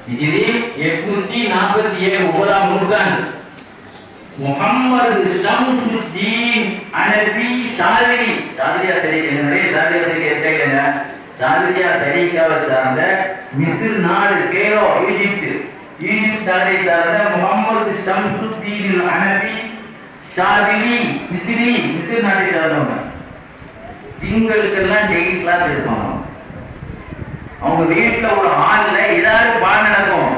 ஹிஜ்ரி 847 9ஆம் நூற்றாண்டு முஹம்மது ஷம்சுத்தீன் அனஃபி ஷாதிரி ஷாதிரியா தரீகா ஷாதிரியா தரீகாவை சார்ந்த மிஸ்ர் நாடு கேரோ ஈஜிப்ட் நாட்டை சார்ந்த முஹம்மது ஷம்சுத்தீன் அனஃபி ஷாதிரி மிஸ்ர் நாட்டை சார்ந்தவங்க. சிங்களுக்கெல்லாம் டெய்லி கிளாஸ் எடுப்பாங்க. அவங்க வீட்டுல ஒரு ஹால்ல ஏதாவது பாடம் நடக்கும்,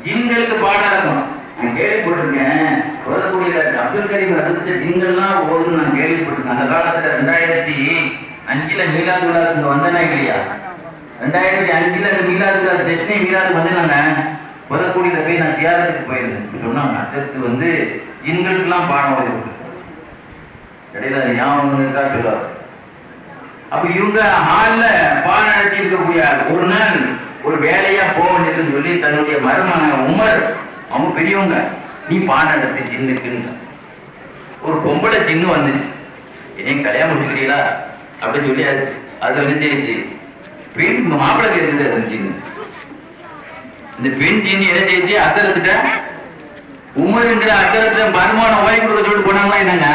ஜின்களுக்கு பாடம் நடக்கும். நான் கேள்விப்பட்டிருக்கேன், ஓதக்கூடிய அப்துல் கரீம் ரசித்த ஜின்கள்லாம் ஓதுன்னு நான் கேள்விப்பட்டிருக்கேன். அந்த காலத்துல 2005 மீலாது விழாவுக்கு இங்க வந்தனா இல்லையா? 2005 மீலாது விழா ஜெஸ்னி மீலாது வந்தாங்க. ஓதக்கூடியத போய் நான் சியாரத்துக்கு போயிருந்தேன். சொன்னாங்க அச்சத்து ஜின்களுக்கெல்லாம் பாடம் ஓதி இடையில ஞாபகம் இருக்கா சொல்லுவார். அப்ப இவங்க ஹால்ல பாடம் நடத்தி இருக்கக்கூடிய ஒரு நாள் ஒரு வேலையா போக வேண்டியதுன்னு சொல்லி தன்னுடைய மருமகன் உமர், அவங்க பெரியவங்க, நீ பாடம் நடத்தி ஜின்னுக்குன்னு. ஒரு பொம்பளை ஜின்னு வந்துச்சு. என்னையும் கல்யாணம் முடிச்சுக்கிறீங்களா அப்படின்னு சொல்லி அது நினைச்சிருச்சு. பெண் மாப்பிள்ளை கேட்டு அது ஜின்னு. இந்த பெண் ஜின்னு என்ன செய்ச்சு, அசரத்துட்ட உமருங்கிற அசரத்தை மருமான வாய் கொடுக்க சொல்லிட்டு போனாங்களா என்னங்க.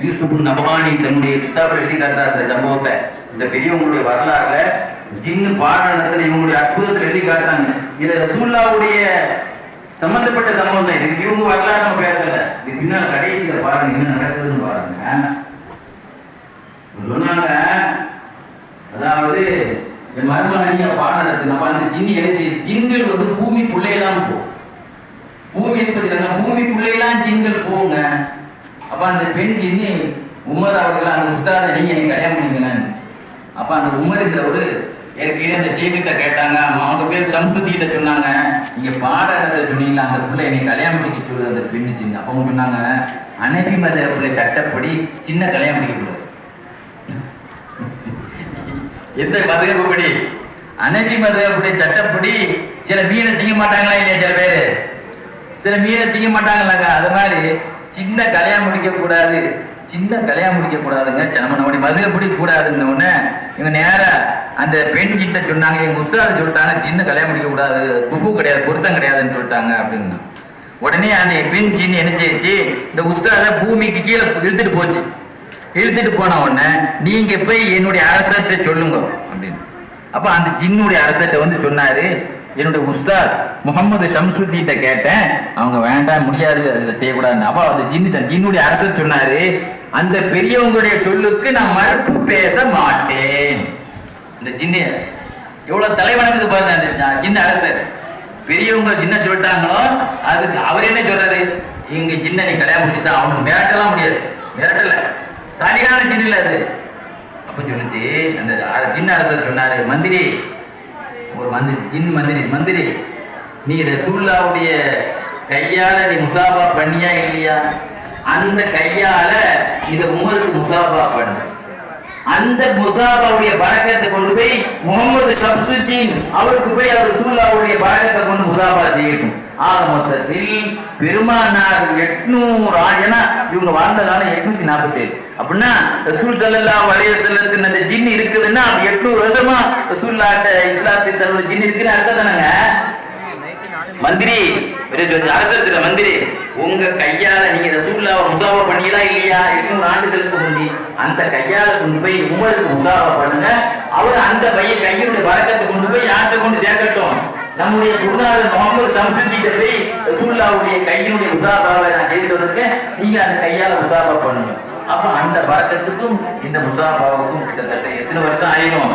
யூசுப் நபகானி தன்னுடைய கிதாபில் எழுதி காட்டுறார் இந்த சம்பவத்தை. இந்த பெரியவங்களுடைய வரலாறுல ஜின்னு பாடத்துல இவங்களுடைய அற்புதத்தில் எழுதி காட்டுறாங்க. இதுல ரசூலுல்லாஹ்வுடைய சம்பந்தப்பட்ட சம்பவம் தான் இது. இவங்க வரலாறு நம்ம பேசல. இது பின்னால் கடைசியில பாருங்க என்ன நடக்குதுன்னு பாருங்க. சொன்னாங்க, அதாவது என் மருமகனிய பாடம் நடத்து நம்ம அந்த ஜின்னு எழுதி ஜின்கள் பூமிக்குள்ளேயெல்லாம் போகும். பூமி என்பது பூமிக்குள்ளேயெல்லாம் ஜின்கள் போங்க. அப்ப அந்த பெண் ஜின்னு உமர் அவர்கள் அந்த உஸ்தாத நீங்க எனக்கு கல்யாணம் பண்ணிக்கணும். அப்ப அந்த உமருங்கிறவரு ஏற்கனவே அந்த சீக்கிட்ட கேட்டாங்க. அவங்க பேர் சம்சுத்திட்ட சொன்னாங்க, நீங்க பாடத்தை சொன்னீங்களா அந்த பிள்ளை என்னை கல்யாணம் பண்ணிக்க சொல்லுது அந்த பெண் ஜின்னு. அப்ப அவங்க சொன்னாங்க, அனஃபி மதஹ்புடைய சட்டப்படி சின்ன கல்யாணம் பண்ணிக்க கூடாது. எந்த மதஹ்புப்படி? அனஃபி மதஹ்புடைய சட்டப்படி சில மீனை திங்க மாட்டாங்களா இல்லையா? சில மீனை திங்க மாட்டாங்களாங்க. அது மாதிரி சின்ன கல்யாணம் முடிக்க கூடாது, சின்ன கல்யாணம் முடிக்க கூடாதுங்க. நம்மளுடைய மதுரைப்படி கூடாதுன்னு உடனே இவங்க நேரா அந்த பெண் கிட்ட சொன்னாங்க, எங்க உஸ்தாத சொல்லிட்டாங்க சின்ன கல்யாணம் முடிக்க கூடாது, குஃபு கிடையாது, பொருத்தம் கிடையாதுன்னு சொல்லிட்டாங்க அப்படின்னு. உடனே அந்த பெண் ஜின்னு என்ன செய்ச்சு, இந்த உஸ்தாத பூமிக்கு கீழே இழுத்துட்டு போச்சு. இழுத்துட்டு போன உடனே நீங்க போய் என்னுடைய அரசர்கிட்ட சொல்லுங்க அப்படின்னு. அப்ப அந்த ஜின்னுடைய அரசர்கிட்ட சொன்னாரு, என்னுடைய உஸ்தாத் முகமது ஷம்சுத்தீன்ட்ட கேட்டேன், அவங்க வேண்டாம் முடியாது அதை செய்யக்கூடாதுன்னு. அப்ப அந்த ஜின்னுடைய அரசர் சொன்னாரு, அந்த பெரியவங்களுடைய சொல்லுக்கு நான் மறுப்பு பேச மாட்டேன். இந்த ஜின்னு எவ்வளவு தலைவணங்குது பாருங்க. அந்த ஜின்ன அரசர் பெரியவங்க சின்ன சொல்லிட்டாங்களோ அதுக்கு அவர் என்ன சொல்றாரு, இங்க ஜின்ன நீ கல்யாணம் முடிச்சுதான் அவனுக்கு மிரட்டலாம் முடியாது. மிரட்டல, சாலிகான ஜின்னு இல்ல அது. அப்ப சொல்லிச்சு அந்த ஜின்ன அரசர் சொன்னாரு, மந்திரி, ஒரு மந்திரி நீ ரசூலுல்லாஹ்வுடைய கையால நீ முசாபா பண்ணியா இல்லையா? அந்த கையால இந்த உமருக்கு முசாபா பண்ணு. அந்த முசாபாவுடைய பரக்கத்தை கொண்டு போய் முகமது ஷம்சுத்தீன் அவருக்கு போய் அவர் ரசூலுல்லாஹ்வுடைய பரக்கத்தை கொண்டு முசாபா செய்யணும். ஆக மொத்தத்தில் பெருமானார் 800 ஏன்னா இவங்க வாழ்ந்த காலம் 847. அப்படின்னா ரசூல் ஸல்லல்லாஹு அலைஹி வஸல்லத்தின் அந்த ஜின் இருக்குதுன்னா 800 வருஷமா ரசூலுல்லாஹ்ட்ட இஸ்லாத்தின் தன்னுடைய ஜின் இருக்குன்னு அர்த்தம் தானங்க. மந்திரி அரசர் மந்திரி, உங்க கையால நீங்க ரசூலுல்லாஹ்வை முசாபா பண்ணீங்களா இல்லையா? 800 ஆண்டுகளுக்கு முந்தி அந்த கையால கொண்டு போய் உமருக்கு முசாபா பண்ணுங்க. அவர் அந்த கையுடைய பரக்கத்தை கொண்டு போய் யார்கிட்ட கொண்டு சேர்க்கட்டும்? நம்முடைய குருநாதர் முகமது ஷம்சுத்தீன் போய் ரசூலுல்லாஹ்வுடைய கையினுடைய முசாபாவை நான் செய்து வந்திருக்கேன், நீங்க அந்த கையால முசாபா பண்ணுங்க. அப்ப அந்த பரக்கத்துக்கும் இந்த முசாபாவுக்கும் கிட்டத்தட்ட எத்தனை வருஷம் ஆயிரும்?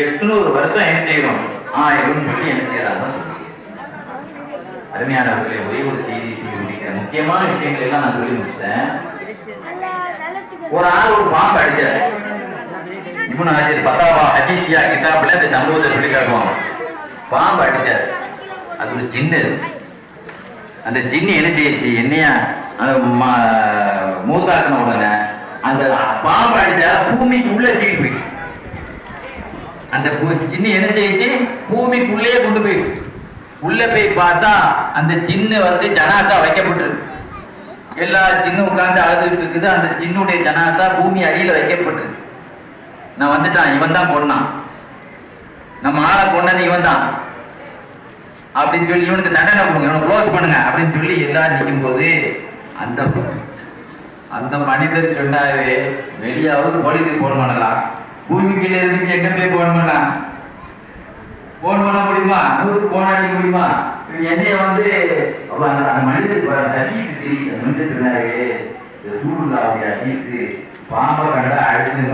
800 வருஷம் என்ன செய்யணும் ஆயிரம் சொல்லி என்ன செய்யறாங்க. அருமையானவர்களே, ஒரே ஒரு செய்தி சொல்லி முடிக்கிறேன். முக்கியமான விஷயங்கள் எல்லாம் நான் சொல்லி முடிச்சிட்டேன். ஒரு ஆள் ஒரு பாம்பு அடிச்சாரு. இப்னு ஹஜர் ஃபதாவா ஹதீஸியா கிதாபுல இந்த சம்பவத்தை சொல்லி காட்டுவாங்க. பாம்பு அடிச்சாரு, அது ஒரு ஜின்னு. அந்த ஜின்னு என்ன செய்யுச்சு, என்னையா மூத்தாக்கின உடனே அந்த பாம்பு அடிச்சா பூமிக்கு உள்ள தூக்கிட்டு போயிட்டு அந்த ஜின்னு என்ன செய்யுச்சு, பூமிக்குள்ளேயே கொண்டு போயிட்டு உள்ள போய் பார்த்தா அந்த ஜின்னு ஜனாசா வைக்கப்பட்டிருக்கு. எல்லா ஜின்னும் உட்கார்ந்து அழுதுட்டு இருக்குது. அந்த ஜின்னுடைய ஜனாசா பூமி அடியில வைக்கப்பட்டிருக்கு. நான் வந்துட்டான், இவன் தான் கொன்னான், நம்ம ஆளை கொன்னது இவன் தான். அப்படின்னு சொல்லி இவனுக்கு தண்டனை கொடுங்க, இவனை க்ளோஸ் பண்ணுங்க அப்படின்னு சொல்லி எல்லாரும் நிற்கும் போது அந்த அந்த மனிதர் சொன்னாரு, வெளியாவது போலீஸுக்கு போன் பண்ணலாம், பூமி கீழே இருந்து எங்க போய் போன் பண்ணலாம், போன் பண்ண முடியுமா, நூறுக்கு போன் அடிக்க முடியுமா? என்னைய வந்து அந்த மனிதருக்கு ஹதீஸ் தெரியுது. அந்த மனிதர் சொன்னாரு, இந்த சூழ்நிலை ஹதீஸ் பாம்பை கண்டா அடிச்சுன்னு